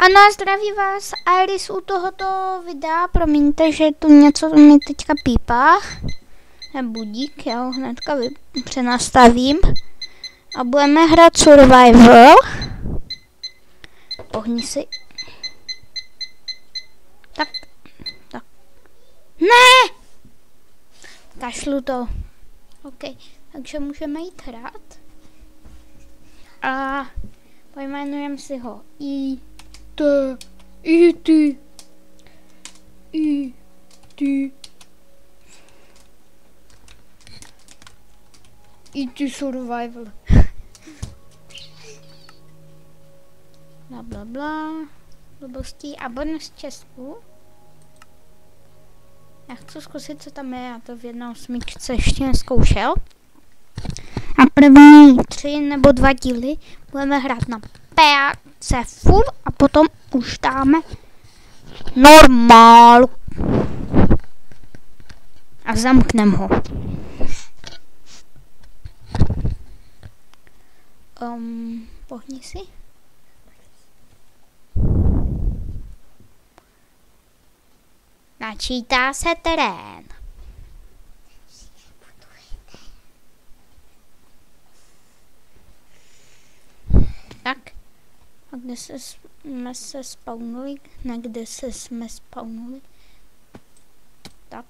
Ano, zdraví vás Iris u tohoto videa. Promiňte, že tu něco mi teďka pípá. Je budík, já ho hnedka přenastavím. A budeme hrát survival. Pohni si. Tak. Ne! Kašlu to. OK, takže můžeme jít hrát. A pojmenujeme si ho E.T. Survival. Blablabla. Blbostí a bonus Česku. Já chci zkusit, co tam je, já to v 1.8 ještě nezkoušel. A první 3 nebo 2 díly budeme hrát na PC full a potom už dáme normál. A zamknem ho. Pohni si. Načítá se terén. Tak. A kde jsme se spawnuli? Kde jsme spawnuli? Tak.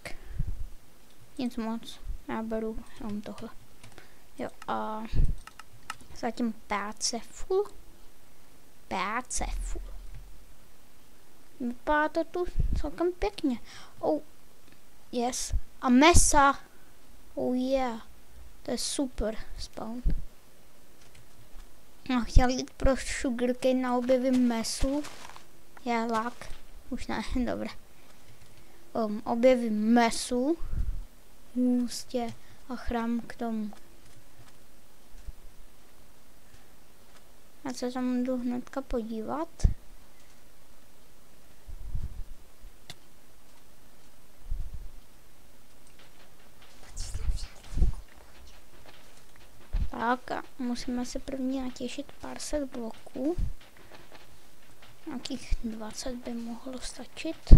Nic moc. Já beru jenom tohle. Jo a zatím PC full. PC full. Vypadá to tu celkem pěkně. Oh, yes. A mesa. Oh yeah. To je super spawn. No, chtěl jít pro sugarcane na objevím mesu. Je lak. Už ne, dobré. Objevím mesu. Hůstě a chrám k tomu. Já se tam jdu hnedka podívat. Tak a musíme se první natěšit pár set bloků. Nějakých 20 by mohlo stačit.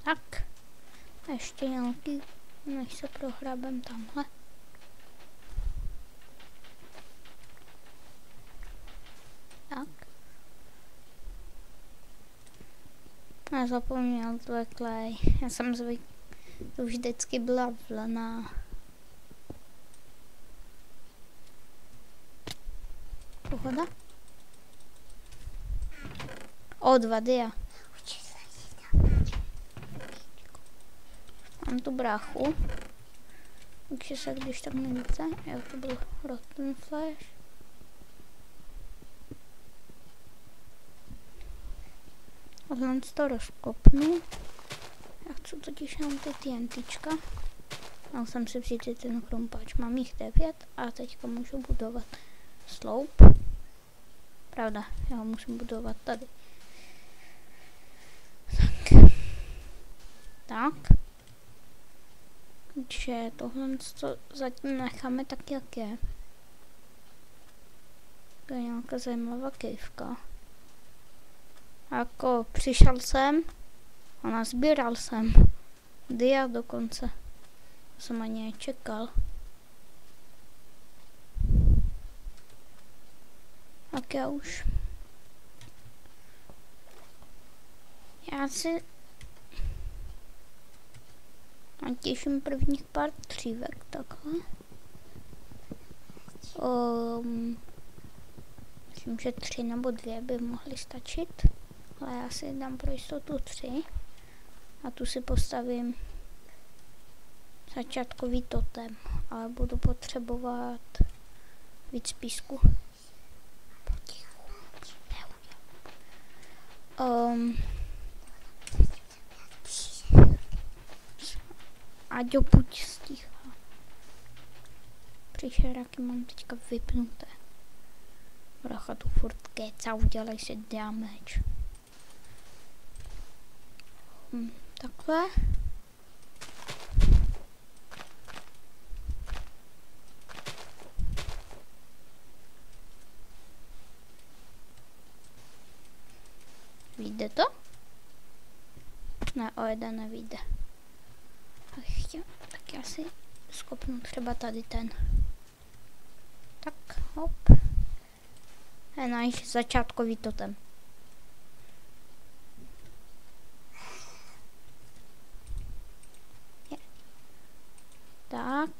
Tak. Ještě nějaký, než se prohrabem tamhle. Tak. Já zapomněl tohle klej. Já jsem to už vždycky byla vlna. Pohoda? O, 2 dia. Mám tu bráchu. Takže se když tak nevíte. Jo, to byl rotten flash. Tohle to rozkopnu. Já chci totiž jenom ty TNTčka. Měl jsem si vzít ten chrumpač. Mám jich 9 a teďka můžu budovat sloup. Pravda, já ho musím budovat tady. Tak. Takže tohle zatím necháme tak, jak je. To je nějaká zajímavá kejvka. Jako přišel jsem a nazbíral jsem dia dokonce. To jsem ani nečekal. Tak já už. Já si natěším prvních pár dřívek takhle. Myslím, že 3 nebo 2 by mohly stačit. Ale já si dám pro jistotu 3. A tu si postavím začátkový totem. Ale budu potřebovat víc písku. Aďo, buď sticha. Příšeráky mám teďka vypnuté. Bracha tu furt keca, udělej si damage. Takhle. Vyjde to? Ne, o jeden nevyjde. Tak já si skopnu třeba tady ten. Tak, hop. Je náš začátkový totem. Tak.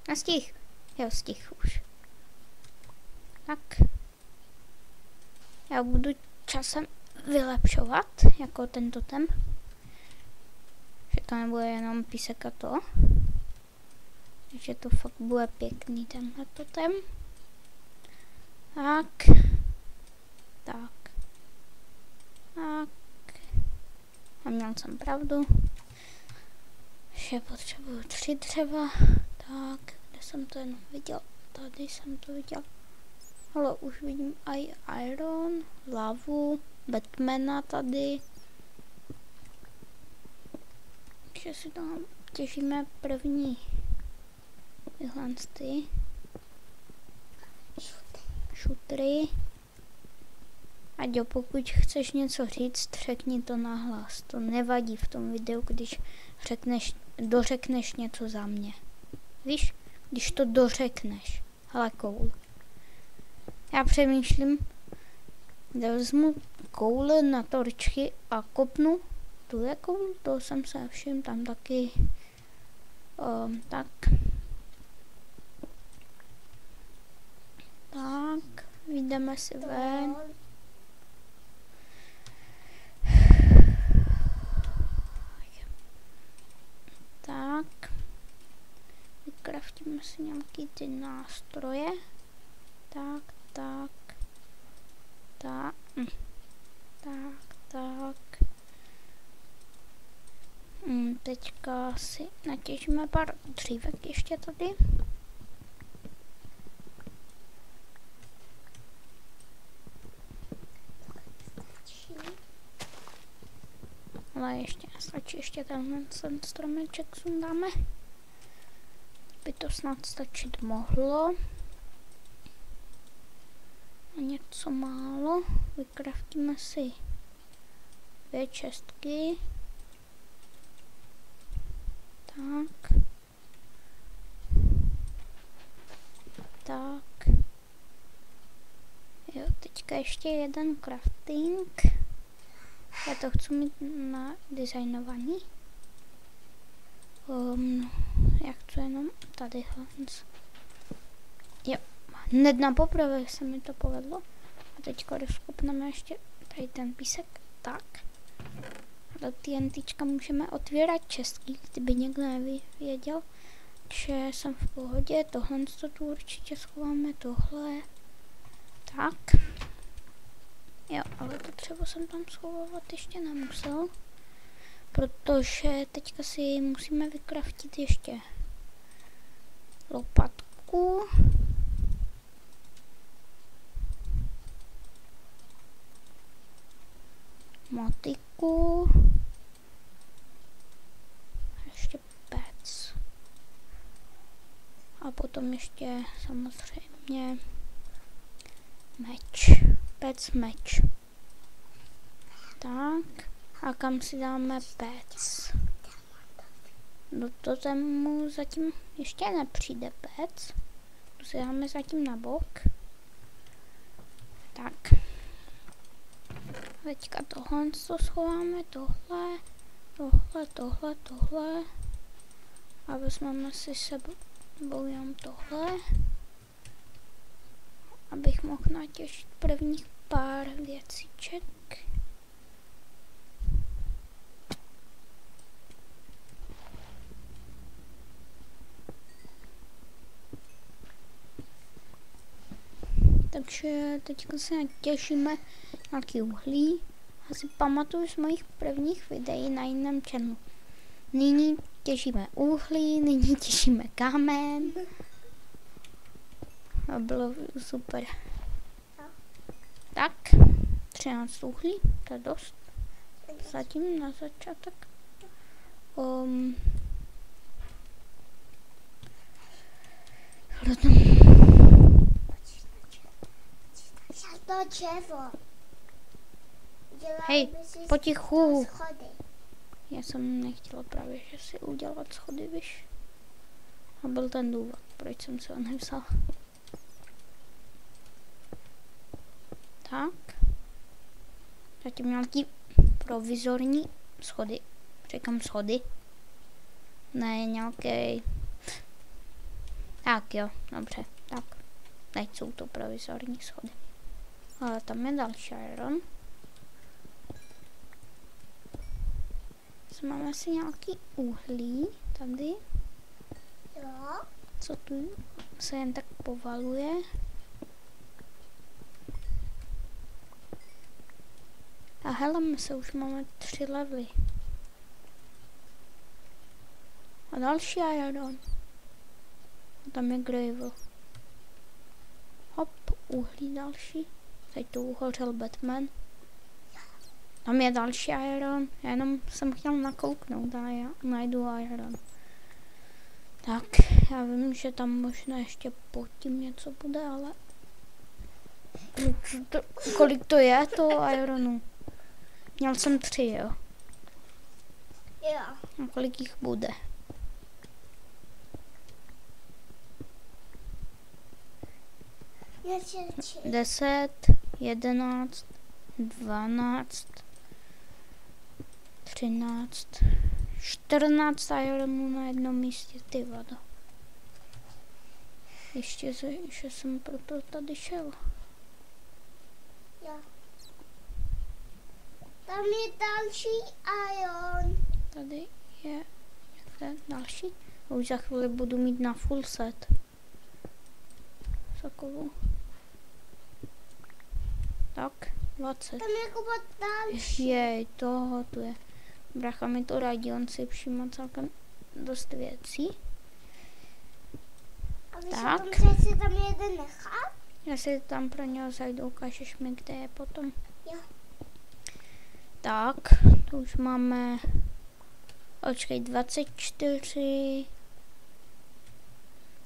Nastih. Jo, stih už. Tak. Já budu časem vylepšovat, jako ten totem. Že to nebude jenom písek a to. Takže to fakt bude pěkný tenhle totem. Tak. A měl jsem pravdu. Že potřebuju 3 dřeva. Tak, kde jsem to jenom viděl? Tady jsem to viděl. Ale už vidím i iron, lavu, Batmana tady. Takže si tam těžíme první tyhle ty šutry. Ať jo, pokud chceš něco říct, řekni to nahlas. To nevadí v tom videu, když dořekneš něco za mě. Víš, když to dořekneš. Hele, koule. Já přemýšlím, kde vezmu koule na torčky a kopnu. Tu je koule, to jsem se všiml, tam taky. Tak. Tak, vyjdeme si ven. Tak. Vykraftíme si nějaký ty nástroje. Tak. Teďka si natěžíme pár dřívek ještě tady. Ale ještě nestačí, ještě tenhle stromeček sundáme. By to snad stačit mohlo. A něco málo. Vykraftíme si 2 čestky. Tak. Jo, teďka ještě jeden crafting. Já to chci mít na designovaný. Jak to jenom tady hlans. Jo, hned na poprvé se mi to povedlo. A teďka rozkopneme ještě tady ten písek. Tak. Do TNTčka můžeme otvírat čestky, kdyby někdo nevěděl, že jsem v pohodě. Tohle to tu určitě schováme, tohle. Tak. Jo, ale to třeba jsem tam schovávat ještě nemusel. Protože teďka si musíme vykraftit ještě lopatku. Motiku. Ještě pec. A potom ještě samozřejmě meč. Pec, meč. Tak. A kam si dáme pec? Do totému zatím ještě nepřijde pec. Tu si dáme zatím na bok. Tak. Teďka tohle schováme, tohle. A vezmeme si sebou jenom tohle. Abych mohl natěžit prvních pár věciček. Takže teďka se natěžíme nějaký uhlí. Asi pamatuju z mojich prvních videí na jiném channelu. Nyní těžíme uhlí, nyní těžíme kámen. A bylo super. Tak, 13 uhlí, to je dost. Zatím na začátek. To dřevo. Hej, potichu. Schody. Já jsem nechtěla právě, že si udělat schody, víš. A byl ten důvod, proč jsem se ho nevzal. Tak. Zatím nějaký provizorní schody. Říkám schody. Ne, nějaký. Tak jo, dobře, tak. Teď jsou to provizorní schody. Ale tam je další iron. Máme si nějaký uhlí tady. Jo. Co tu se jen tak povaluje. A hele, se už máme 3 levely. A další iron. A tam je gravel. Hop, uhlí další. Teď tu uhořel Batman. Tam je další iron. Já jenom jsem chtěl nakouknout a já najdu iron. Tak, já vím, že tam možná ještě pod tím něco bude, ale... Kolik to je, to ironu? Měl jsem 3, jo? Jo. A kolik jich bude? Já si 10, 11, 12, 13, 14 ironů na jednom místě, ty vado. Ještě, že jsem proto tady šel. Jo. Tam je další iron. Tady je další. Už za chvíli budu mít na full set. Takovou. Tak, 20. Tam je jako další. Jej, toho tu je. Bracha mi to radí, on si všiml celkem dost věcí. A vy Tak. si tam jeden nechat? Já si tam pro něho zajdu, ukážeš mi, kde je potom. Jo. Tak, to už máme, počkej, 24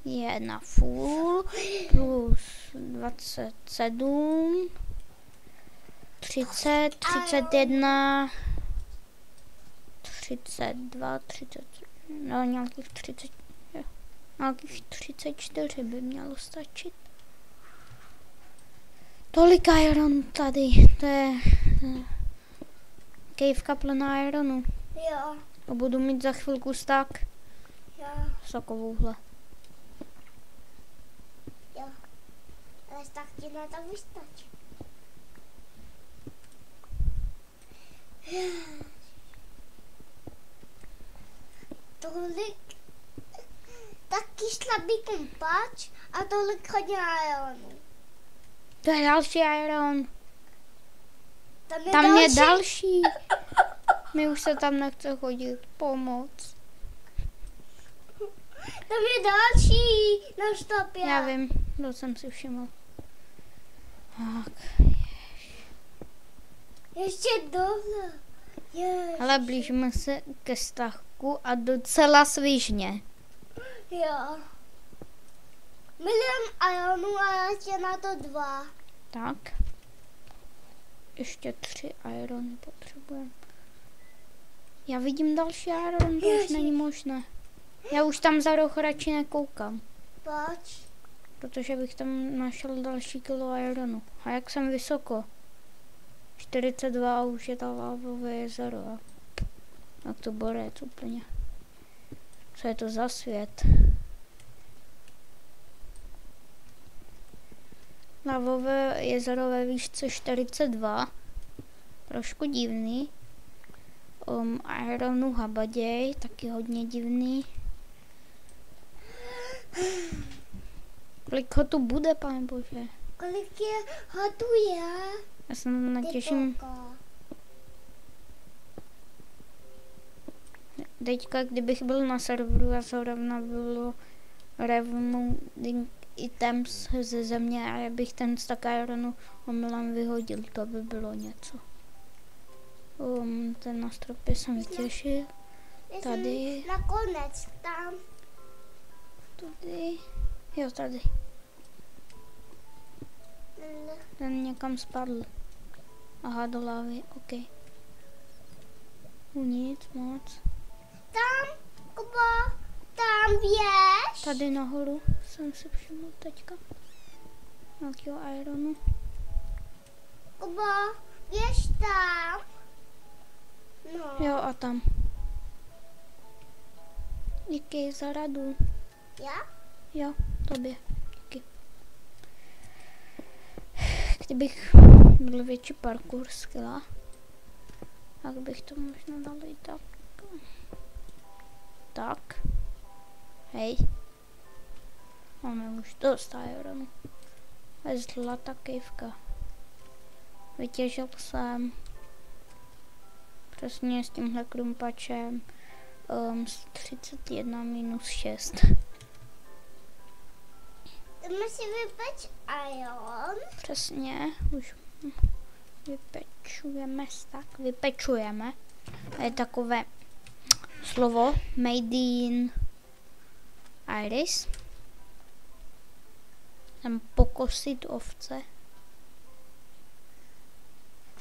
je na full, plus 27, 30, 31, 32, 30, no nějakých 30, jo, nějakých 34 by mělo stačit. Tolik iron tady, to je kejvka plná ironu. Jo. A budu mít za chvilku stak Jo. s takovouhle. Jo. Ale tak ti na to vystačí. Tolik taky slabý kumpač a tolik hodně ironu. To je další iron. Tam Tam je další. Mi už se tam nechce chodit. Pomoc. Tam je další na stopě. Já vím, to jsem si všiml. Tak. Ještě dole. Ale blížíme se ke stavku a docela svižně. Jo. Milion ironů a ještě na to 2. Tak. Ještě 3 irony potřebujeme. Já vidím další iron, to už není možné. Já už tam za roh radši nekoukám. Proč? Protože bych tam našel další kilo ironu. A jak jsem vysoko? 42 a už je ta lávové jezero. Jak to borec úplně. Co je to za svět? Lávové jezero ve výšce 42. Trošku divný. Ironu habaděj, taky hodně divný. Kolik ho tu bude, pane bože? Kolik je ho tu je? Já se natěším. Teďka, kdybych byl na serveru a zrovna bylo removing items ze země a bych ten stack ironu omylem vyhodil, to by bylo něco. Ten na stropě jsem vytěšil. Tady. Nakonec tam. Tady. Jo, tady. Ten někam spadl. Aha, do lávy, ok. Nic moc. Tam, Kubo, tam běž. Tady nahoru jsem si všiml teďka. Nějakého ironu. Kubo, běž tam. No. Jo, a tam. Díky za radu. Já? Jo, tobě. Díky. Kdybych byl větší parkour skilla, tak bych to možná dal i tak. Tak. Hej. Máme už dost ironu. Zlatá kejvka. Vytěžil jsem přesně s tímhle krumpačem z 31 minus 6. Musí vypeč iron. Přesně, už vypečujeme. A je takové slovo made in Iris. Tam pokosit ovce.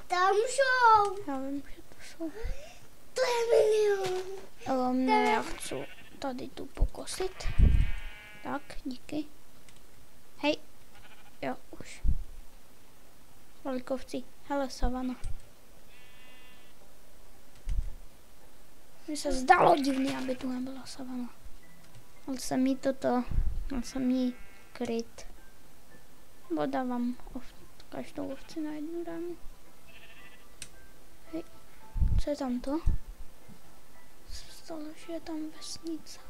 Tam jsou. Já vím, že to jsou. To je milion. Ne, já chci tady tu pokosit. Tak, díky. Hej. Jo, už. Velikovci. Hele, savana. Mně se zdalo divný, aby tu nebyla savana. Ale jsem jí ale jsem jí kryt. Bo dávám každou ovci na jednu ránu. Hej, co je tam to? Stalo, že je tam vesnice.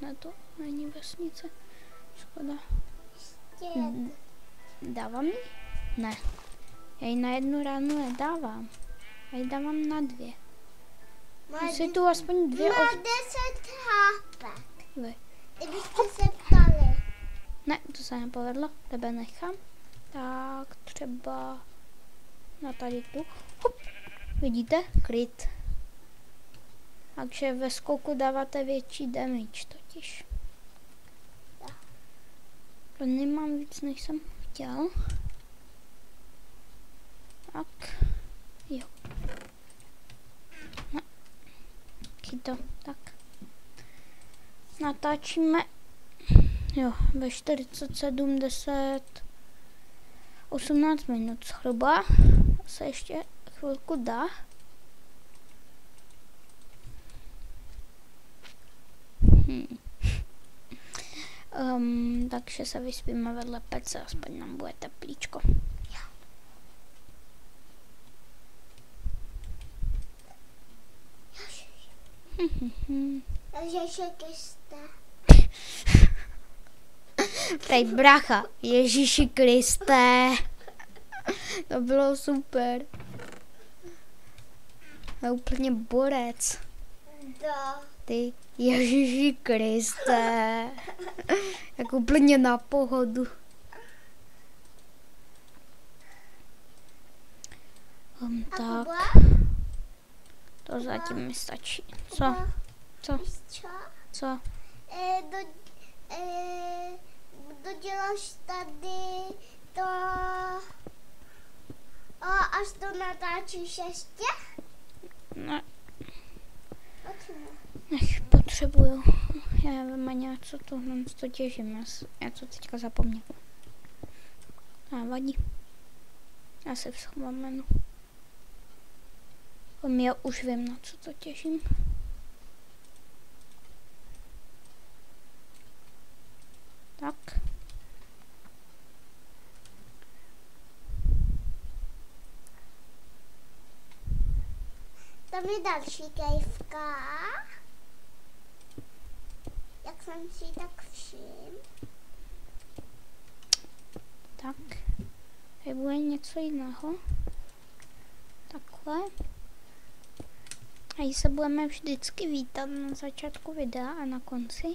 Ne, to není vesnice. Škoda. Dávám jí? Ne. Já ji na jednu ránu nedávám. Já ji dávám na 2. Jsi tu aspoň 2 ovce. Má 10 hápek. Vy. Kdybyste se ptali. Ne, to se nepovedlo. Tebe nechám. Tak třeba na tady tu. Hop. Vidíte? Kryt. Takže ve skoku dáváte větší damage totiž. To nemám víc, než jsem chtěl. Tak. Jo. No. Chyto. Tak. Natáčíme. Jo, ve 47, 10, 18 minut zhruba. Se ještě chvilku dá. Takže se vyspíme vedle pece, aspoň nám bude teplíčko. Ježiši Kriste. Prej bracha, Ježíši Kriste. To bylo super. Je úplně borec. Ty, Ježíši Kriste. Jak úplně na pohodu. Tak. To zatím mi stačí. Co? Co? Doděláš tady to až to natáčíš ještě? Ne. Nech potřebuju. Já nevím ani co to těžím. Já to teďka zapomněl. Vadí. Já se vzpomenu. Já už vím, na co to těžím. Tak. Tam je další kejvka. Jak jsem si tak všiml. Tak. Tady bude něco jiného. Takhle. A se budeme vždycky vítat na začátku videa a na konci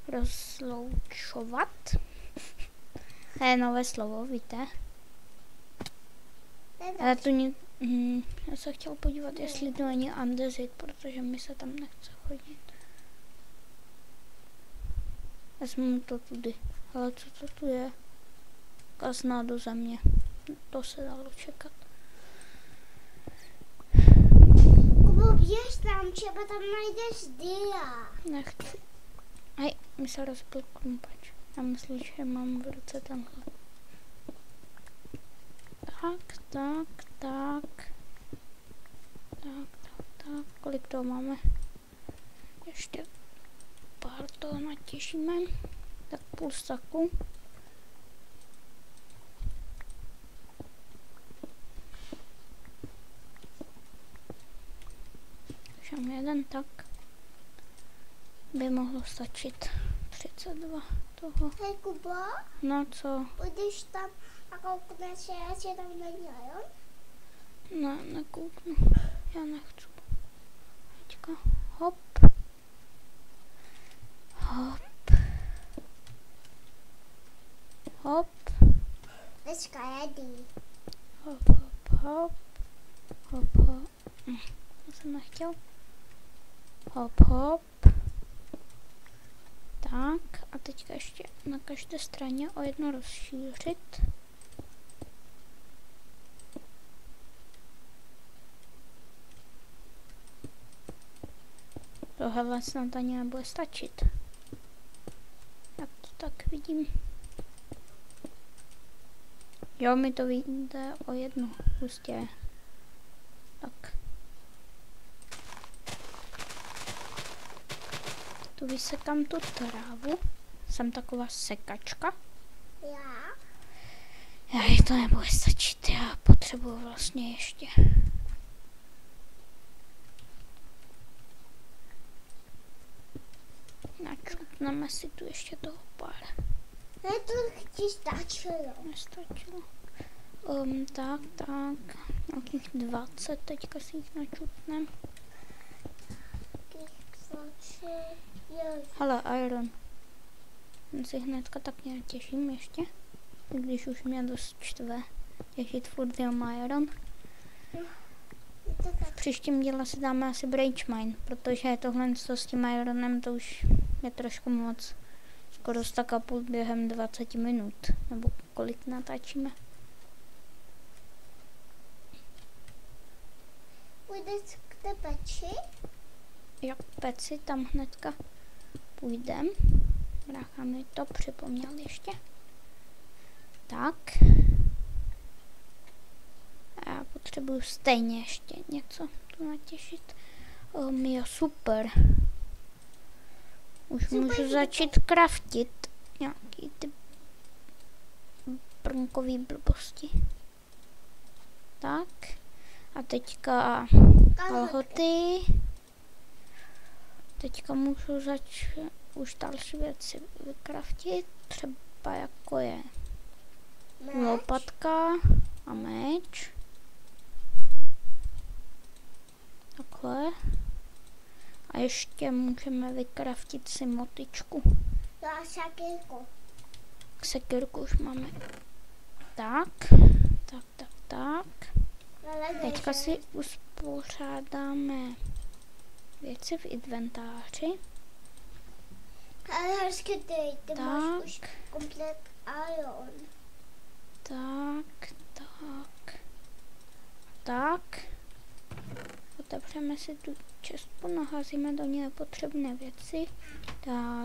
rozloučovat. To je nové slovo, víte? Já se chtěl podívat, jestli to není andezit, protože mi se tam nechce chodit. Vezmu to tudy. Ale co to tu je? Kazna do země. To se dalo čekat. Kubo, běž tam, třeba tam najdeš dia. Nechci. Hej, mi se rozbil krumpač. Já myslím, že mám v ruce tenhle. Tak. Kolik toho máme? Ještě pár toho natěžíme. Tak půl saku. Už mám jeden, tak by mohlo stačit 32 toho. Hej, Kubo, No co? půjdeš tam a koukneš, že tam není iron? Ne, nekouknu. Já nechci. Teďka. Hop. Dneska jedí. Hop. To jsem nechtěl. Hop. Tak, a teďka ještě na každé straně o jedno rozšířit. Tohle snad ani nebude stačit. Jak to tak vidím. Jo, mi to vyjde o jedno hustě. Tak. Tu vysekám tu trávu. Jsem taková sekačka. Já to nebude stačit, já potřebuji vlastně ještě. Načutneme si tu ještě toho pár. Ne, to ti stačilo. Nestačilo. Tak. Nějakých 20, teďka si jich načutnem. Hele, iron. Ten si hnedka tak nějak těším ještě. Když už mě dost čtve těšit furt jenom iron. V příštím díle si dáme asi branch mine, protože tohle s tím ironem to už je trošku moc. Skoro stack a půl během 20 minut, nebo kolik natáčíme. Půjdeš k té peči? Jo, peci tam hnedka půjdem. Brácha mi to připomněl ještě. Tak. A já potřebuju stejně ještě něco tu natěšit. Jo, super. Už můžu začít craftit nějaký ty brnkový blbosti. Tak. A teďka kalhoty. Teďka můžu už další věci vykraftit. Třeba jako je lopatka a meč. Takhle. A ještě můžeme vykraftit si motičku. Já sekírku. Sekírku už máme. Tak. Teďka si uspořádáme věci v inventáři. Ale hezky ty máš už komplet iron. Tak. Otevřeme si tu čestku, naházíme do ní nepotřebné věci.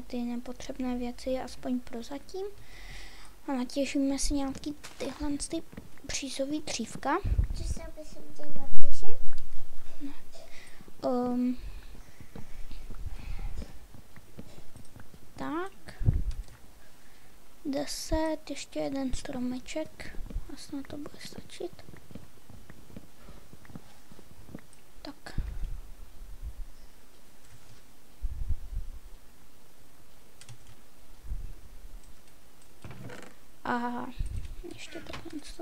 Ty nepotřebné věci aspoň prozatím. A natěžíme si nějaký tyhle přízový dřívka. Co se bys chtěl natěžit? Tak. 10, ještě jeden stromeček. A snad to bude stačit. Tak. A ještě takhle z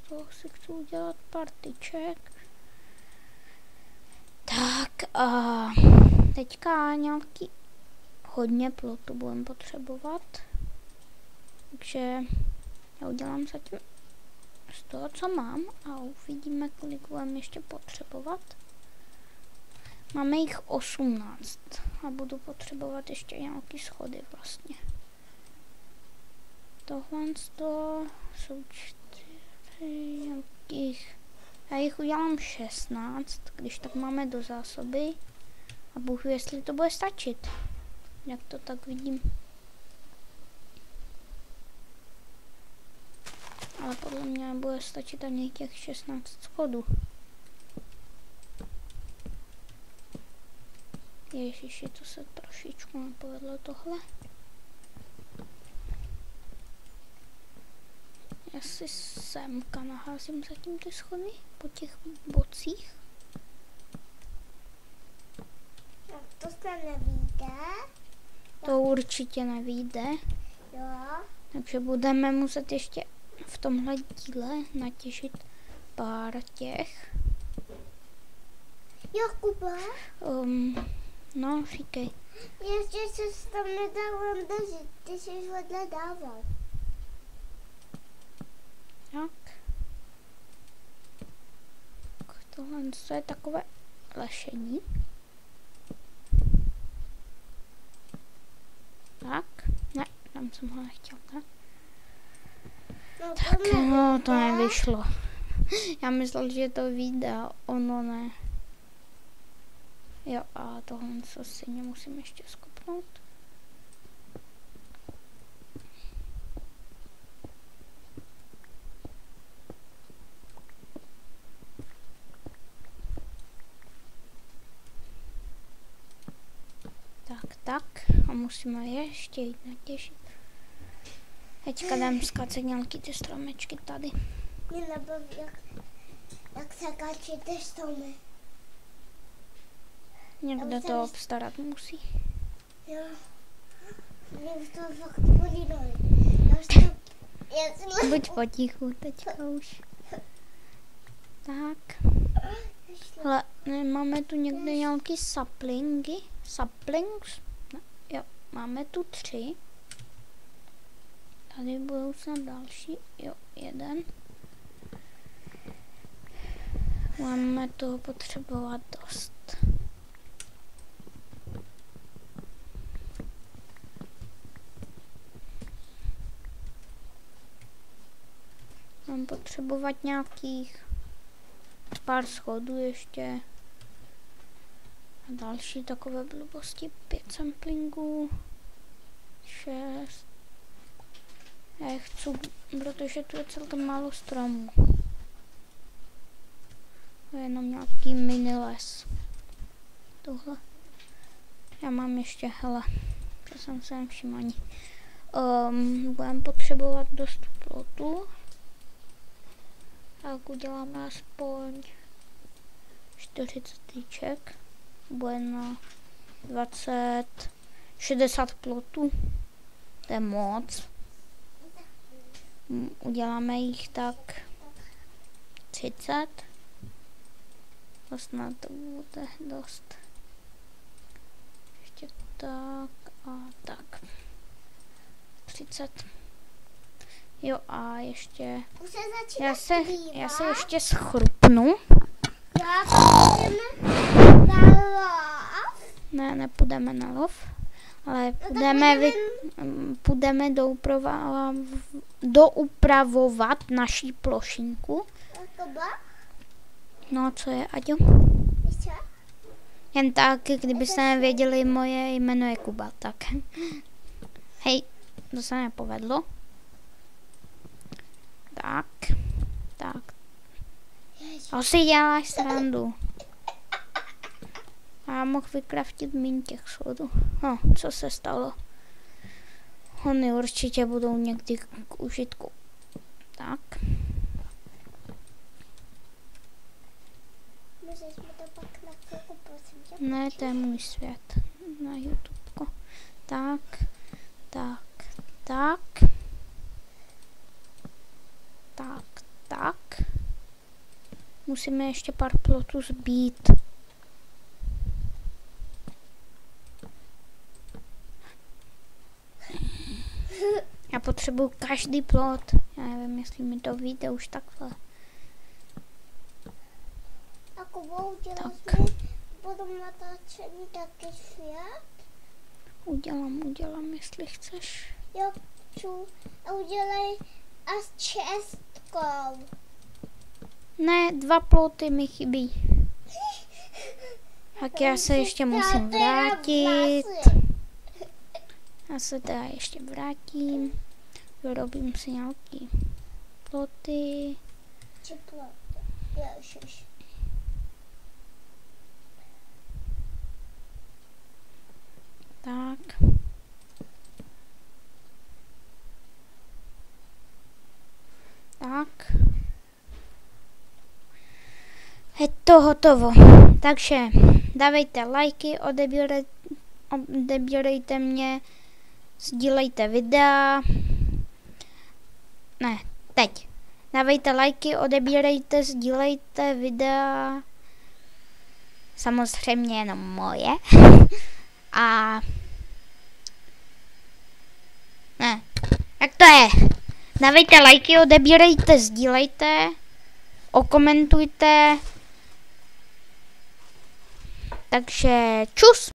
toho si chci udělat pár tyček. Tak a teďka nějaký hodně plotu budeme potřebovat. Takže já udělám zatím z toho, co mám, a uvidíme, kolik budeme ještě potřebovat. Máme jich 18 a budu potřebovat ještě nějaký schody vlastně. Tohle jsou 4 nějakých. Já jich udělám 16, když tak máme do zásoby. A Bůh ví, jestli to bude stačit. Jak to tak vidím. Ale podle mě bude stačit ani těch 16 schodů. Ježiši, to se trošičku nepovedlo tohle. Já si semka naházím zatím ty schody po těch bocích. To se nevíde. To určitě nevyjde. Jo. Takže budeme muset ještě v tomhle díle natěžit pár těch. Jakuba? No, říkej. Ještě se tam nedávám držet, ty jsi vedle dával. Tak. Tohle je takové lešení. Tak. Ne, tam jsem ho nechtěl, tak. No, Tak, no, to nevyšlo. Já myslel, že to vyjde, ono ne. Jo, a tohle si musím ještě skopnout. Tak. A musíme ještě jít natěžit. Teďka jdem skácet nějaký ty stromečky tady. Mě nebaví, jak se kačí ty stromy. Někdo to obstarat musí. Jo. Mě už to fakt bolí nohy. Buď potichu teďka už. Tak. Hele, máme tu někde nějaký saplingy. Saplings? No, jo, máme tu 3. Tady budou snad další. Jo, 1. Máme toho potřebovat dost. Mám potřebovat nějakých pár schodů ještě. A další takové blbosti. 5 samplingů. 6. Já je chci, protože tu je celkem málo stromů. To je jenom nějaký mini les. Tohle. Já mám ještě, hele, to jsem se nevšiml ani. Budeme potřebovat dost plotu. Tak uděláme aspoň 40 tyček. Bude na 60 plotů. To je moc. Uděláme jich tak 30. To snad to bude dost. Ještě tak a tak. 30. Jo a ještě... Já se ještě schrupnu. Já půjdeme na lov. Ne, nepůjdeme na lov. Ale půjdeme doupravovat naší plošinku. No, co je, Aďo? Jen tak, kdybyste nevěděli, moje jméno je Kuba, tak. Hej, to se nepovedlo. Tak. A si děláš srandu. A já mohl vykraftit míň těch schodů. No, co se stalo? Ony určitě budou někdy k užitku. Tak. Můžeš mi to pak na chvilku, prosím tě? Ne, to je můj svět. Na YouTubeko. Tak. Musíme ještě pár plotů zbít. Já potřebuji každý plot. Já nevím, jestli mi to vyjde už takhle. A Kubo, uděláš mi potom natáčení taky svět? Udělám, jestli chceš. Jo, pločů a udělej a s čestkou. Ne, 2 ploty mi chybí. Tak já se ještě musím vrátit. Já se teda ještě vrátím. Vyrobím si nějaký ploty. Či ploty. Ježiš. Tak. Tak. Je to hotovo. Takže dávejte lajky, odebírejte mě, sdílejte videa. Ne, teď. Dávejte lajky, odebírejte, sdílejte videa. Samozřejmě jenom moje. A ne, jak to je? Dávejte lajky, odebírejte, sdílejte, okomentujte. Takže čus.